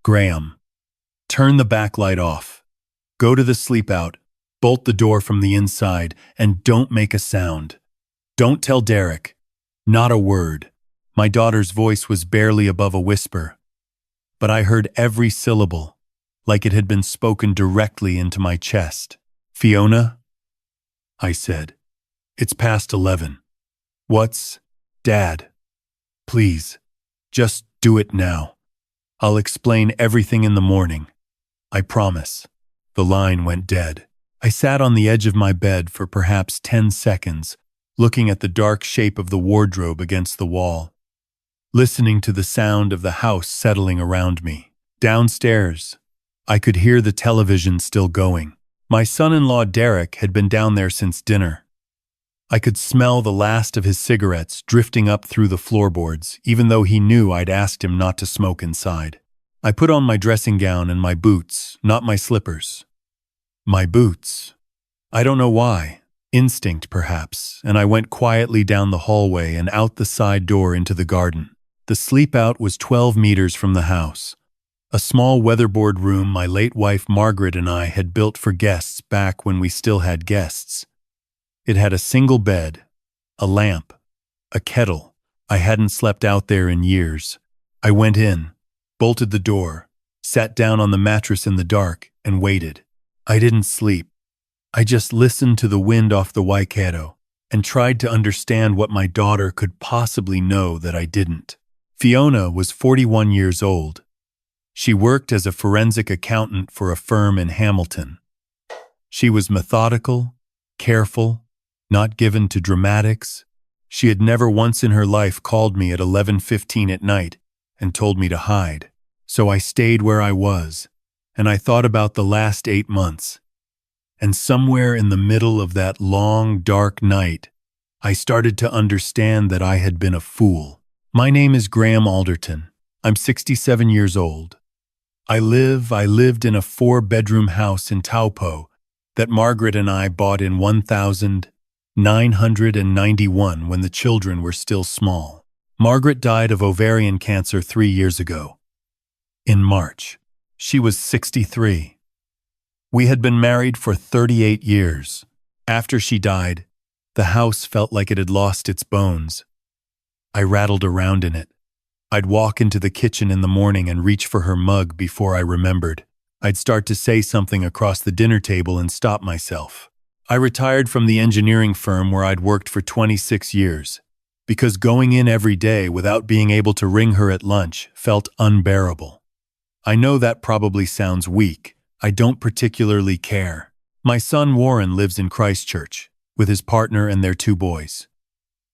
Graham, turn the backlight off. Go to the sleep out, bolt the door from the inside, and don't make a sound. Don't tell Derek. Not a word. My daughter's voice was barely above a whisper, but I heard every syllable, like it had been spoken directly into my chest. Fiona? I said. It's past 11. What's, Dad? Please, just do it now. I'll explain everything in the morning. I promise. The line went dead. I sat on the edge of my bed for perhaps 10 seconds, looking at the dark shape of the wardrobe against the wall, listening to the sound of the house settling around me. Downstairs, I could hear the television still going. My son-in-law Derek had been down there since dinner. I could smell the last of his cigarettes drifting up through the floorboards, even though he knew I'd asked him not to smoke inside. I put on my dressing gown and my boots, not my slippers. My boots. I don't know why. Instinct, perhaps, and I went quietly down the hallway and out the side door into the garden. The sleep-out was 12 meters from the house, a small weatherboard room my late wife Margaret and I had built for guests back when we still had guests. It had a single bed, a lamp, a kettle. I hadn't slept out there in years. I went in, bolted the door, sat down on the mattress in the dark, and waited. I didn't sleep. I just listened to the wind off the Waikato and tried to understand what my daughter could possibly know that I didn't. Fiona was 41 years old. She worked as a forensic accountant for a firm in Hamilton. She was methodical, careful, not given to dramatics. She had never once in her life called me at 11:15 at night and told me to hide. So I stayed where I was, and I thought about the last 8 months. And somewhere in the middle of that long, dark night, I started to understand that I had been a fool. My name is Graham Alderton. I'm 67 years old. I lived in a 4-bedroom house in Taupo that Margaret and I bought in 1991 when the children were still small. Margaret died of ovarian cancer 3 years ago. In March, she was 63. We had been married for 38 years. After she died, the house felt like it had lost its bones. I rattled around in it. I'd walk into the kitchen in the morning and reach for her mug before I remembered. I'd start to say something across the dinner table and stop myself. I retired from the engineering firm where I'd worked for 26 years, because going in every day without being able to ring her at lunch felt unbearable. I know that probably sounds weak. I don't particularly care. My son Warren lives in Christchurch with his partner and their 2 boys.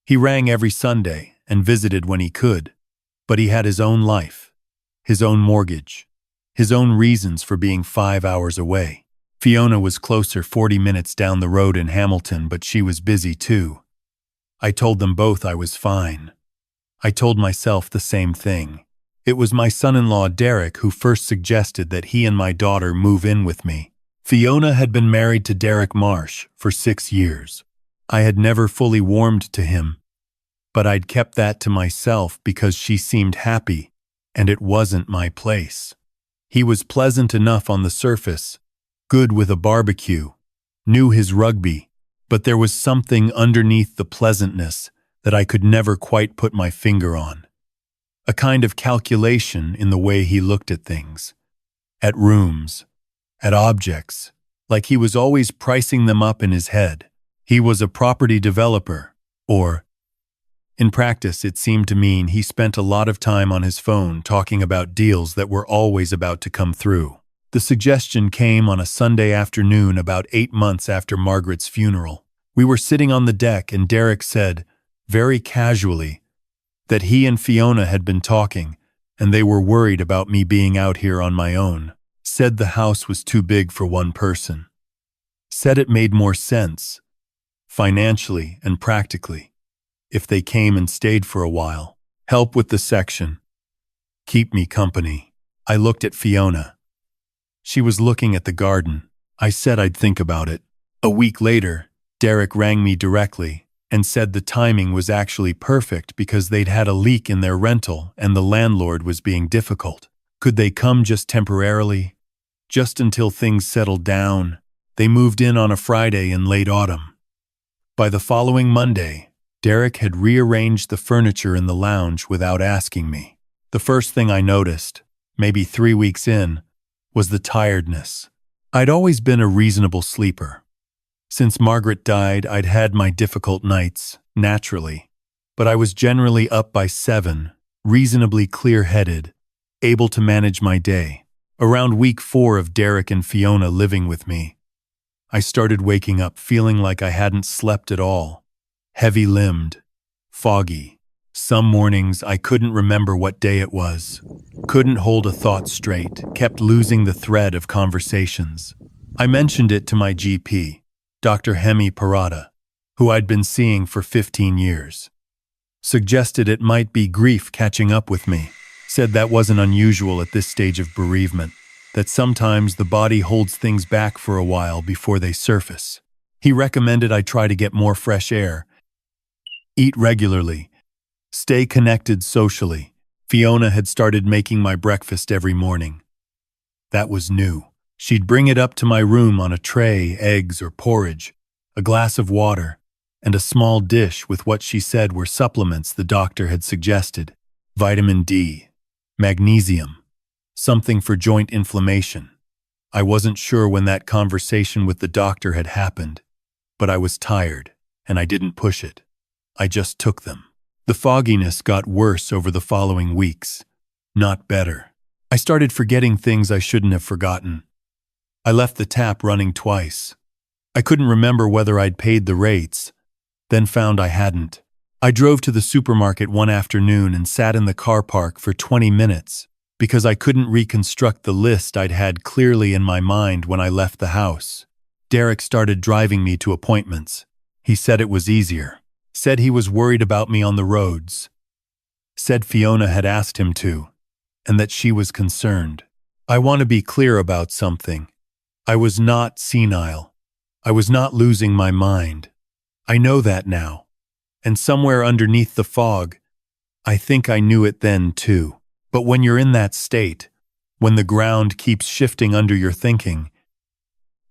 He rang every Sunday and visited when he could, but he had his own life, his own mortgage, his own reasons for being 5 hours away. Fiona was closer 40 minutes down the road in Hamilton, but she was busy too. I told them both I was fine. I told myself the same thing. It was my son-in-law Derek who first suggested that he and my daughter move in with me. Fiona had been married to Derek Marsh for 6 years. I had never fully warmed to him, but I'd kept that to myself because she seemed happy, and it wasn't my place. He was pleasant enough on the surface, good with a barbecue, knew his rugby, but there was something underneath the pleasantness that I could never quite put my finger on. A kind of calculation in the way he looked at things, at rooms, at objects, like he was always pricing them up in his head. He was a property developer, or, in practice, it seemed to mean he spent a lot of time on his phone talking about deals that were always about to come through. The suggestion came on a Sunday afternoon about 8 months after Margaret's funeral. We were sitting on the deck and Derek said, very casually, that he and Fiona had been talking and they were worried about me being out here on my own. Said the house was too big for one person. Said it made more sense, financially and practically, if they came and stayed for a while. Help with the section. Keep me company. I looked at Fiona. She was looking at the garden. I said I'd think about it. A week later, Derek rang me directly and said the timing was actually perfect because they'd had a leak in their rental and the landlord was being difficult. Could they come just temporarily? Just until things settled down? They moved in on a Friday in late autumn. By the following Monday, Derek had rearranged the furniture in the lounge without asking me. The first thing I noticed, maybe 3 weeks in, was the tiredness. I'd always been a reasonable sleeper. Since Margaret died, I'd had my difficult nights, naturally, but I was generally up by 7, reasonably clear-headed, able to manage my day. Around week 4 of Derek and Fiona living with me, I started waking up feeling like I hadn't slept at all. Heavy-limbed, foggy. Some mornings I couldn't remember what day it was, couldn't hold a thought straight, kept losing the thread of conversations. I mentioned it to my GP, Dr. Hemi Parada, who I'd been seeing for 15 years. Suggested it might be grief catching up with me, said that wasn't unusual at this stage of bereavement, that sometimes the body holds things back for a while before they surface. He recommended I try to get more fresh air, eat regularly, stay connected socially. Fiona had started making my breakfast every morning. That was new. She'd bring it up to my room on a tray, eggs or porridge, a glass of water, and a small dish with what she said were supplements the doctor had suggested. Vitamin D, magnesium, something for joint inflammation. I wasn't sure when that conversation with the doctor had happened, but I was tired, and I didn't push it. I just took them. The fogginess got worse over the following weeks, not better. I started forgetting things I shouldn't have forgotten. I left the tap running twice. I couldn't remember whether I'd paid the rates, then found I hadn't. I drove to the supermarket one afternoon and sat in the car park for 20 minutes because I couldn't reconstruct the list I'd had clearly in my mind when I left the house. Derek started driving me to appointments. He said it was easier. Said he was worried about me on the roads. Said Fiona had asked him to, and that she was concerned. I want to be clear about something. I was not senile. I was not losing my mind. I know that now. And somewhere underneath the fog, I think I knew it then too. But when you're in that state, when the ground keeps shifting under your thinking,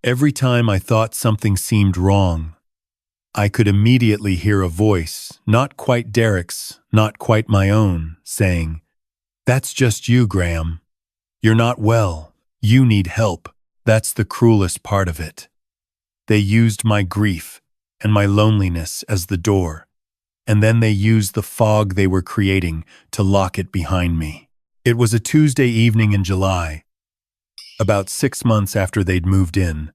every time I thought something seemed wrong, I could immediately hear a voice, not quite Derek's, not quite my own, saying, "That's just you, Graham. You're not well. You need help." That's the cruelest part of it. They used my grief and my loneliness as the door, and then they used the fog they were creating to lock it behind me. It was a Tuesday evening in July, about 6 months after they'd moved in,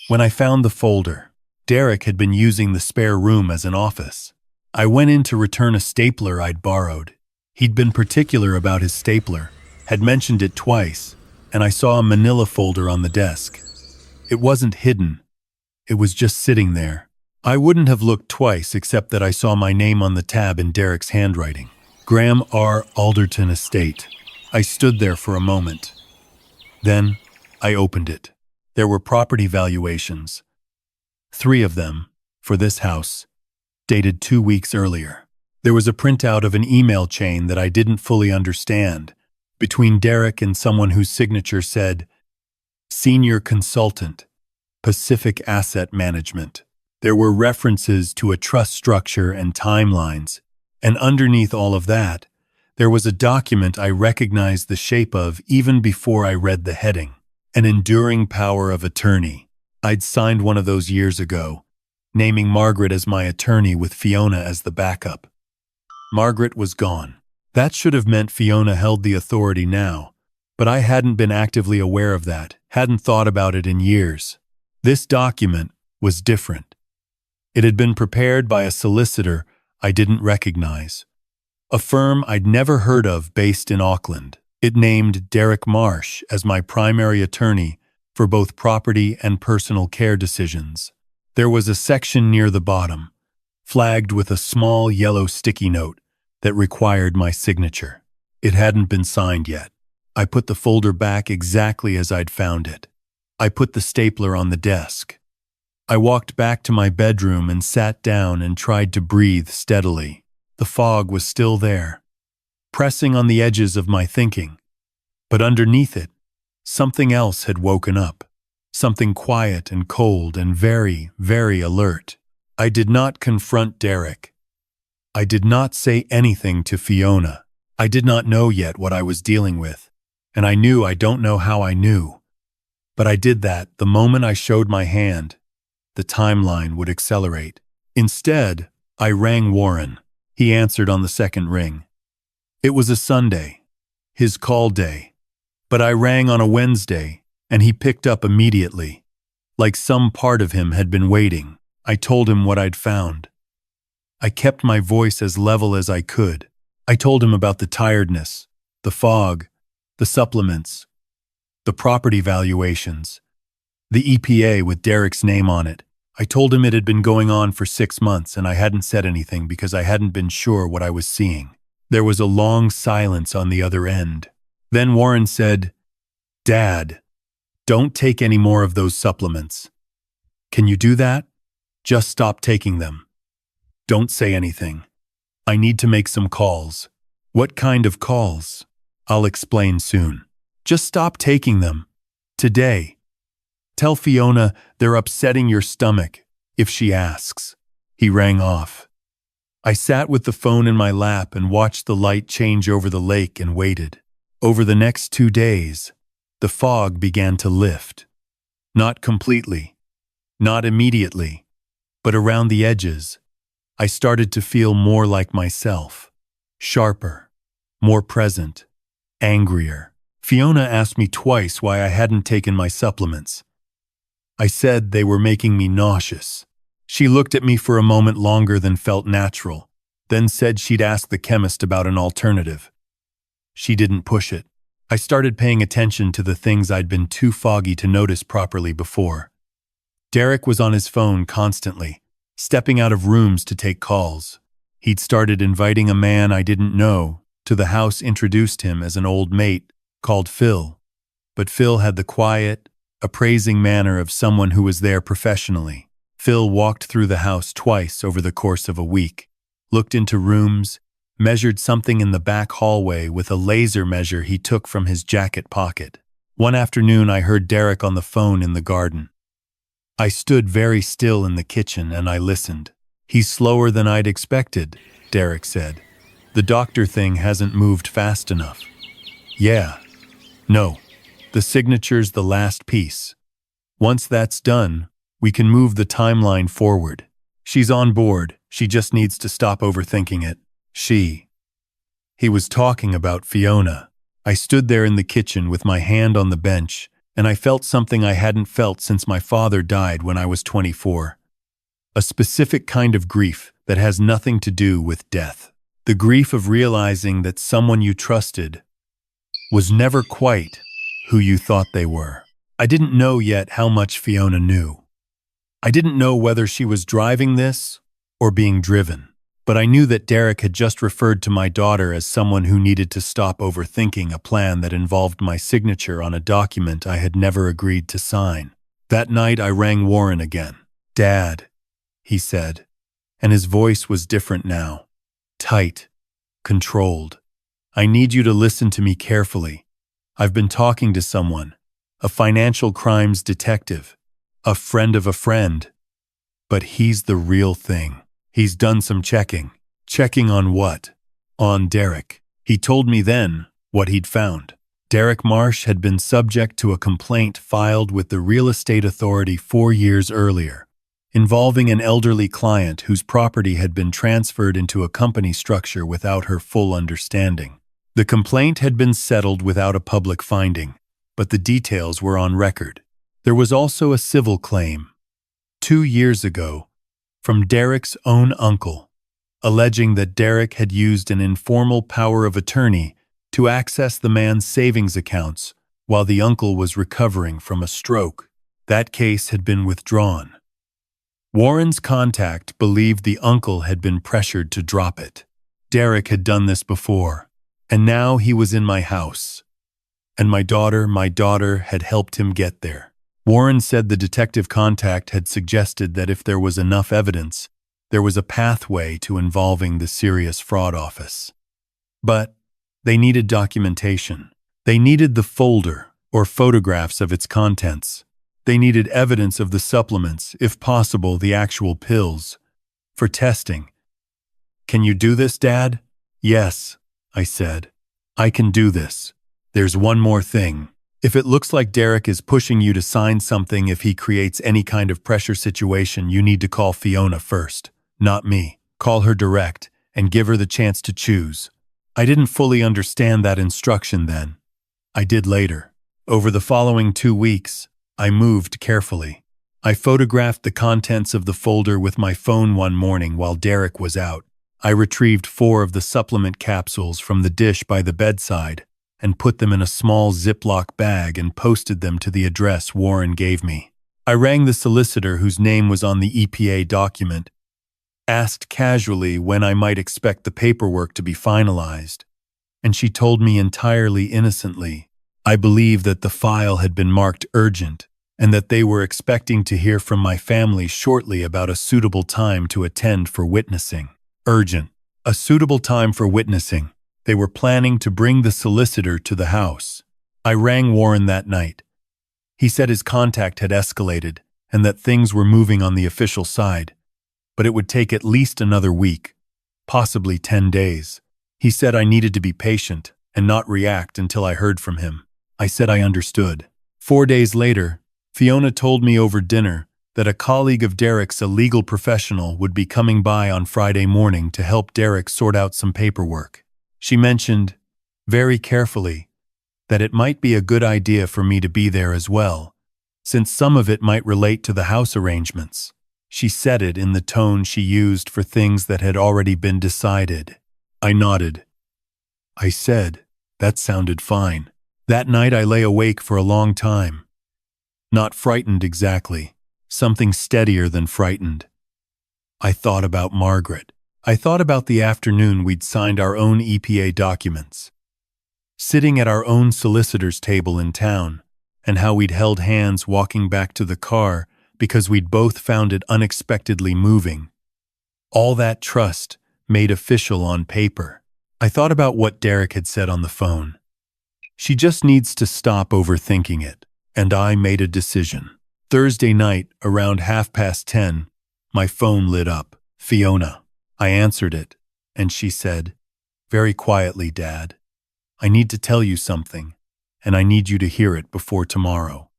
when I found the folder. Derek had been using the spare room as an office. I went in to return a stapler I'd borrowed. He'd been particular about his stapler, had mentioned it twice, and I saw a manila folder on the desk. It wasn't hidden. It was just sitting there. I wouldn't have looked twice except that I saw my name on the tab in Derek's handwriting. Graham R. Alderton Estate. I stood there for a moment. Then I opened it. There were property valuations. 3 of them, for this house, dated 2 weeks earlier. There was a printout of an email chain that I didn't fully understand, between Derek and someone whose signature said, Senior Consultant, Pacific Asset Management. There were references to a trust structure and timelines, and underneath all of that, there was a document I recognized the shape of even before I read the heading. An enduring power of attorney. I'd signed one of those years ago, naming Margaret as my attorney with Fiona as the backup. Margaret was gone. That should have meant Fiona held the authority now, but I hadn't been actively aware of that, hadn't thought about it in years. This document was different. It had been prepared by a solicitor I didn't recognize, a firm I'd never heard of based in Auckland. It named Derek Marsh as my primary attorney for both property and personal care decisions. There was a section near the bottom, flagged with a small yellow sticky note that required my signature. It hadn't been signed yet. I put the folder back exactly as I'd found it. I put the stapler on the desk. I walked back to my bedroom and sat down and tried to breathe steadily. The fog was still there, pressing on the edges of my thinking. But underneath it, something else had woken up. Something quiet and cold and very, very alert. I did not confront Derek. I did not say anything to Fiona. I did not know yet what I was dealing with. And I knew I don't know how I knew. But I did that the moment I showed my hand. The timeline would accelerate. Instead, I rang Warren. He answered on the second ring. It was a Sunday, his call day. But I rang on a Wednesday, and he picked up immediately. Like some part of him had been waiting. I told him what I'd found. I kept my voice as level as I could. I told him about the tiredness, the fog, the supplements, the property valuations, the EPA with Derek's name on it. I told him it had been going on for 6 months and I hadn't said anything because I hadn't been sure what I was seeing. There was a long silence on the other end. Then Warren said, "Dad, don't take any more of those supplements. Can you do that? Just stop taking them. Don't say anything. I need to make some calls." "What kind of calls?" "I'll explain soon. Just stop taking them. Today. Tell Fiona they're upsetting your stomach, if she asks." He rang off. I sat with the phone in my lap and watched the light change over the lake and waited. Over the next 2 days, the fog began to lift. Not completely, not immediately, but around the edges. I started to feel more like myself, sharper, more present, angrier. Fiona asked me twice why I hadn't taken my supplements. I said they were making me nauseous. She looked at me for a moment longer than felt natural, then said she'd ask the chemist about an alternative. She didn't push it. I started paying attention to the things I'd been too foggy to notice properly before. Derek was on his phone constantly, stepping out of rooms to take calls. He'd started inviting a man I didn't know to the house, introduced him as an old mate called Phil. But Phil had the quiet, appraising manner of someone who was there professionally. Phil walked through the house twice over the course of a week, looked into rooms, measured something in the back hallway with a laser measure he took from his jacket pocket. One afternoon I heard Derek on the phone in the garden. I stood very still in the kitchen and I listened. "He's slower than I'd expected," Derek said. "The doctor thing hasn't moved fast enough." "Yeah. No. The signature's the last piece. Once that's done, we can move the timeline forward. She's on board. She just needs to stop overthinking it." He was talking about Fiona. I stood there in the kitchen with my hand on the bench, and I felt something I hadn't felt since my father died when I was 24. A specific kind of grief that has nothing to do with death. The grief of realizing that someone you trusted was never quite who you thought they were. I didn't know yet how much Fiona knew. I didn't know whether she was driving this or being driven. But I knew that Derek had just referred to my daughter as someone who needed to stop overthinking a plan that involved my signature on a document I had never agreed to sign. That night I rang Warren again. "Dad," he said, and his voice was different now. Tight, controlled. "I need you to listen to me carefully. I've been talking to someone, a financial crimes detective, a friend of a friend. But he's the real thing. He's done some checking." "Checking on what?" "On Derek." He told me then what he'd found. Derek Marsh had been subject to a complaint filed with the real estate authority 4 years earlier, involving an elderly client whose property had been transferred into a company structure without her full understanding. The complaint had been settled without a public finding, but the details were on record. There was also a civil claim, 2 years ago, from Derek's own uncle, alleging that Derek had used an informal power of attorney to access the man's savings accounts while the uncle was recovering from a stroke. That case had been withdrawn. Warren's contact believed the uncle had been pressured to drop it. Derek had done this before, and now he was in my house. And my daughter had helped him get there. Warren said the detective contact had suggested that if there was enough evidence, there was a pathway to involving the serious fraud office. But they needed documentation. They needed the folder, or photographs of its contents. They needed evidence of the supplements, if possible the actual pills, for testing. "Can you do this, Dad?" "Yes," I said. "I can do this. There's one more thing. If it looks like Derek is pushing you to sign something, if he creates any kind of pressure situation, you need to call Fiona first, not me. Call her direct and give her the chance to choose." I didn't fully understand that instruction then. I did later. Over the following 2 weeks, I moved carefully. I photographed the contents of the folder with my phone one morning while Derek was out. I retrieved 4 of the supplement capsules from the dish by the bedside and put them in a small Ziploc bag and posted them to the address Warren gave me. I rang the solicitor whose name was on the EPA document, asked casually when I might expect the paperwork to be finalized, and she told me entirely innocently, I believe that the file had been marked urgent and that they were expecting to hear from my family shortly about a suitable time to attend for witnessing. Urgent. A suitable time for witnessing. They were planning to bring the solicitor to the house. I rang Warren that night. He said his contact had escalated and that things were moving on the official side, but it would take at least another week, possibly 10 days. He said I needed to be patient and not react until I heard from him. I said I understood. 4 days later, Fiona told me over dinner that a colleague of Derek's, a legal professional, would be coming by on Friday morning to help Derek sort out some paperwork. She mentioned, very carefully, that it might be a good idea for me to be there as well, since some of it might relate to the house arrangements. She said it in the tone she used for things that had already been decided. I nodded. I said, that sounded fine. That night I lay awake for a long time. Not frightened exactly, something steadier than frightened. I thought about Margaret. I thought about the afternoon we'd signed our own EPA documents, sitting at our own solicitor's table in town, and how we'd held hands walking back to the car because we'd both found it unexpectedly moving. All that trust made official on paper. I thought about what Derek had said on the phone. She just needs to stop overthinking it. And I made a decision. Thursday night, around 10:30, my phone lit up. Fiona. I answered it, and she said, very quietly, Dad, I need to tell you something, and I need you to hear it before tomorrow.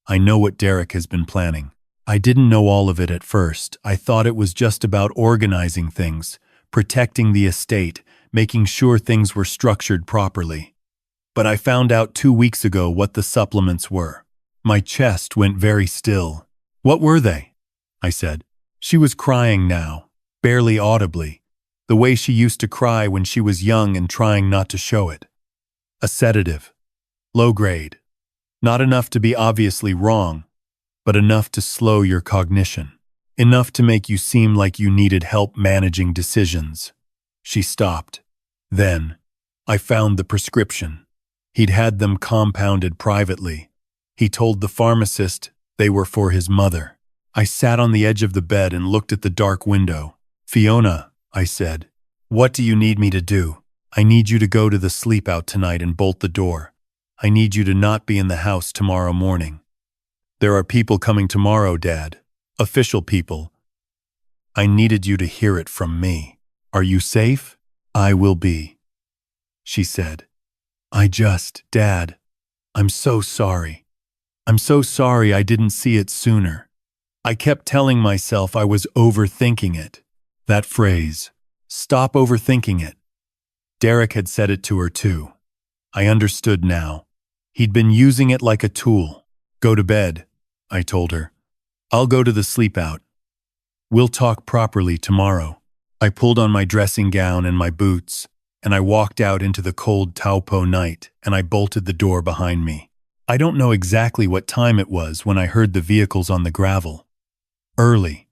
I know what Derek has been planning. I didn't know all of it at first. I thought it was just about organizing things, protecting the estate, making sure things were structured properly. But I found out 2 weeks ago what the supplements were. My chest went very still. What were they? I said. She was crying now, barely audibly, the way she used to cry when she was young and trying not to show it. A sedative. Low grade. Not enough to be obviously wrong, but enough to slow your cognition. Enough to make you seem like you needed help managing decisions. She stopped. Then, I found the prescription. He'd had them compounded privately. He told the pharmacist they were for his mother. I sat on the edge of the bed and looked at the dark window. Fiona, I said, what do you need me to do? I need you to go to the sleep out tonight and bolt the door. I need you to not be in the house tomorrow morning. There are people coming tomorrow, Dad. Official people. I needed you to hear it from me. Are you safe? I will be. She said. Dad, I'm so sorry. I'm so sorry I didn't see it sooner. I kept telling myself I was overthinking it. That phrase, stop overthinking it. Derek had said it to her too. I understood now. He'd been using it like a tool. Go to bed, I told her. I'll go to the sleep out. We'll talk properly tomorrow. I pulled on my dressing gown and my boots, and I walked out into the cold Taupo night, and I bolted the door behind me. I don't know exactly what time it was when I heard the vehicles on the gravel. Early.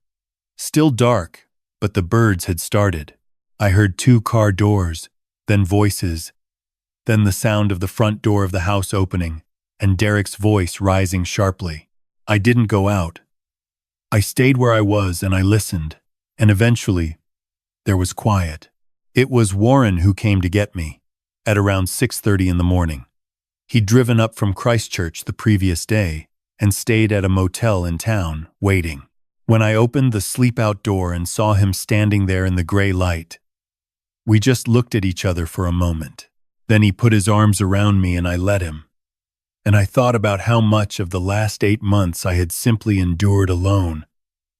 Still dark, but the birds had started. I heard 2 car doors, then voices, then the sound of the front door of the house opening, and Derek's voice rising sharply. I didn't go out. I stayed where I was and I listened, and eventually, there was quiet. It was Warren who came to get me, at around 6:30 in the morning. He'd driven up from Christchurch the previous day and stayed at a motel in town, waiting. When I opened the sleep-out door and saw him standing there in the gray light, we just looked at each other for a moment. Then he put his arms around me and I let him. And I thought about how much of the last 8 months I had simply endured alone,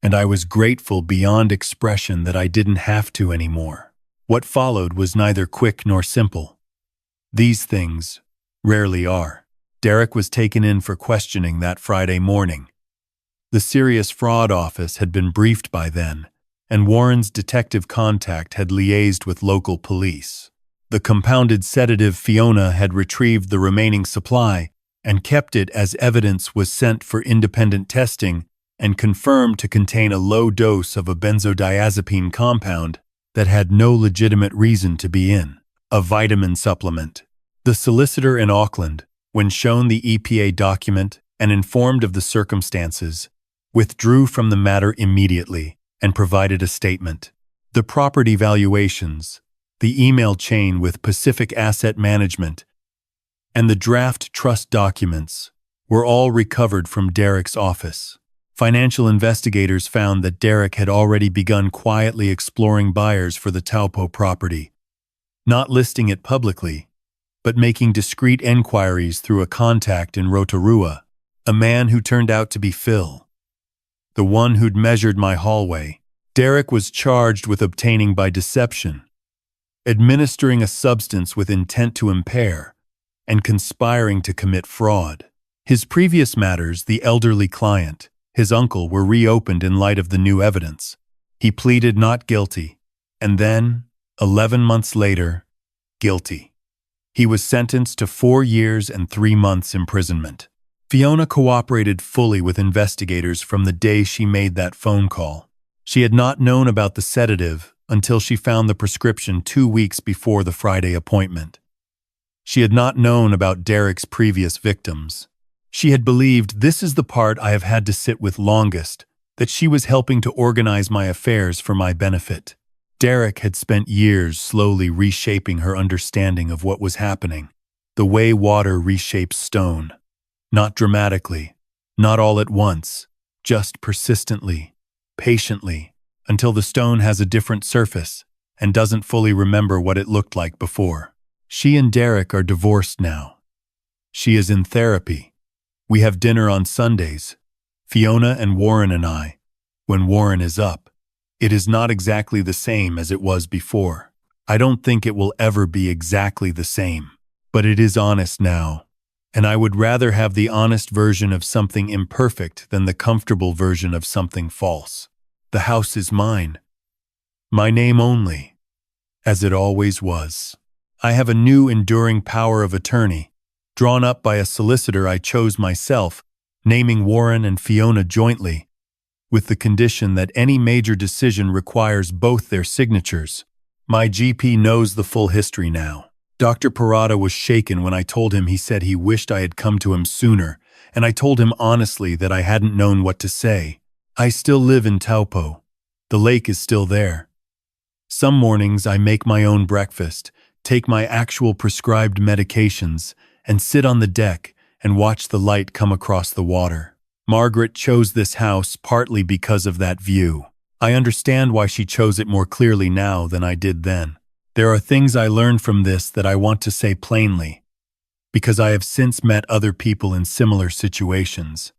and I was grateful beyond expression that I didn't have to anymore. What followed was neither quick nor simple. These things rarely are. Derek was taken in for questioning that Friday morning. The Serious Fraud Office had been briefed by then, and Warren's detective contact had liaised with local police. The compounded sedative Fiona had retrieved the remaining supply and kept it as evidence was sent for independent testing and confirmed to contain a low dose of a benzodiazepine compound that had no legitimate reason to be in a vitamin supplement. The solicitor in Auckland, when shown the EPA document and informed of the circumstances, withdrew from the matter immediately and provided a statement. The property valuations, the email chain with Pacific Asset Management, and the draft trust documents were all recovered from Derek's office. Financial investigators found that Derek had already begun quietly exploring buyers for the Taupo property, not listing it publicly, but making discreet enquiries through a contact in Rotorua, a man who turned out to be Phil, the one who'd measured my hallway. Derek was charged with obtaining by deception, administering a substance with intent to impair, and conspiring to commit fraud. His previous matters, the elderly client, his uncle, were reopened in light of the new evidence. He pleaded not guilty, and then, 11 months later, guilty. He was sentenced to 4 years and 3 months imprisonment. Fiona cooperated fully with investigators from the day she made that phone call. She had not known about the sedative until she found the prescription 2 weeks before the Friday appointment. She had not known about Derek's previous victims. She had believed, this is the part I have had to sit with longest, that she was helping to organize my affairs for my benefit. Derek had spent years slowly reshaping her understanding of what was happening, the way water reshapes stone. Not dramatically, not all at once, just persistently, patiently, until the stone has a different surface and doesn't fully remember what it looked like before. She and Derek are divorced now. She is in therapy. We have dinner on Sundays, Fiona and Warren and I, when Warren is up. It is not exactly the same as it was before. I don't think it will ever be exactly the same, but it is honest now, and I would rather have the honest version of something imperfect than the comfortable version of something false. The house is mine. My name only, as it always was. I have a new enduring power of attorney, drawn up by a solicitor I chose myself, naming Warren and Fiona jointly, with the condition that any major decision requires both their signatures. My GP knows the full history now. Dr. Parada was shaken when I told him. He said he wished I had come to him sooner, and I told him honestly that I hadn't known what to say. I still live in Taupo. The lake is still there. Some mornings I make my own breakfast, take my actual prescribed medications, and sit on the deck and watch the light come across the water. Margaret chose this house partly because of that view. I understand why she chose it more clearly now than I did then. There are things I learned from this that I want to say plainly, because I have since met other people in similar situations,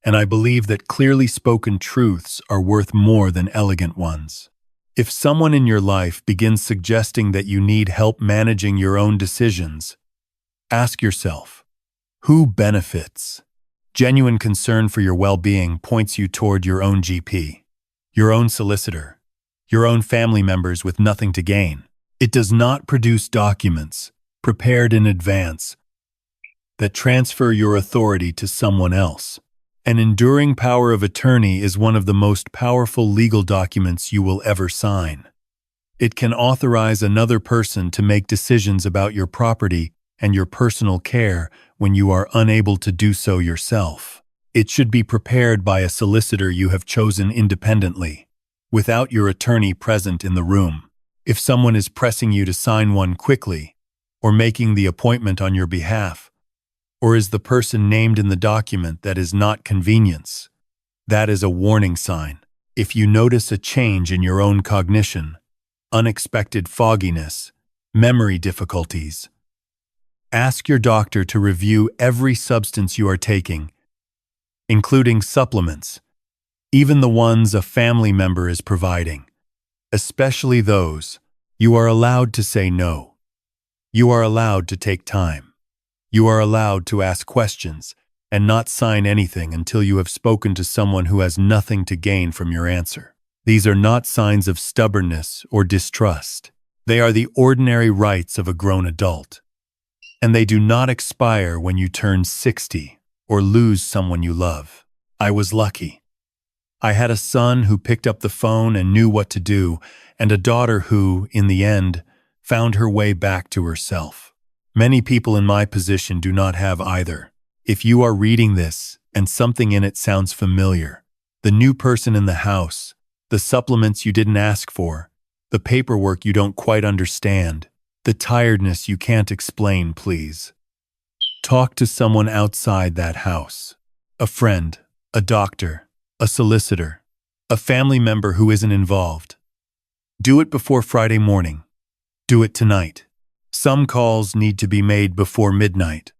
and I believe that clearly spoken truths are worth more than elegant ones. If someone in your life begins suggesting that you need help managing your own decisions, ask yourself, who benefits? Genuine concern for your well-being points you toward your own GP, your own solicitor, your own family members with nothing to gain. It does not produce documents, prepared in advance, that transfer your authority to someone else. An enduring power of attorney is one of the most powerful legal documents you will ever sign. It can authorize another person to make decisions about your property and your personal care when you are unable to do so yourself. It should be prepared by a solicitor you have chosen independently, without your attorney present in the room. If someone is pressing you to sign one quickly, or making the appointment on your behalf, Or is the person named in the document that is not convenience? That is a warning sign. If you notice a change in your own cognition, unexpected fogginess, memory difficulties, ask your doctor to review every substance you are taking, including supplements, even the ones a family member is providing. Especially those, you are allowed to say no. You are allowed to take time. You are allowed to ask questions and not sign anything until you have spoken to someone who has nothing to gain from your answer. These are not signs of stubbornness or distrust. They are the ordinary rights of a grown adult. And they do not expire when you turn 60 or lose someone you love. I was lucky. I had a son who picked up the phone and knew what to do, and a daughter who, in the end, found her way back to herself. Many people in my position do not have either. If you are reading this and something in it sounds familiar, the new person in the house, the supplements you didn't ask for, the paperwork you don't quite understand, the tiredness you can't explain, please talk to someone outside that house. A friend, a doctor, a solicitor, a family member who isn't involved. Do it before Friday morning. Do it tonight. Some calls need to be made before midnight.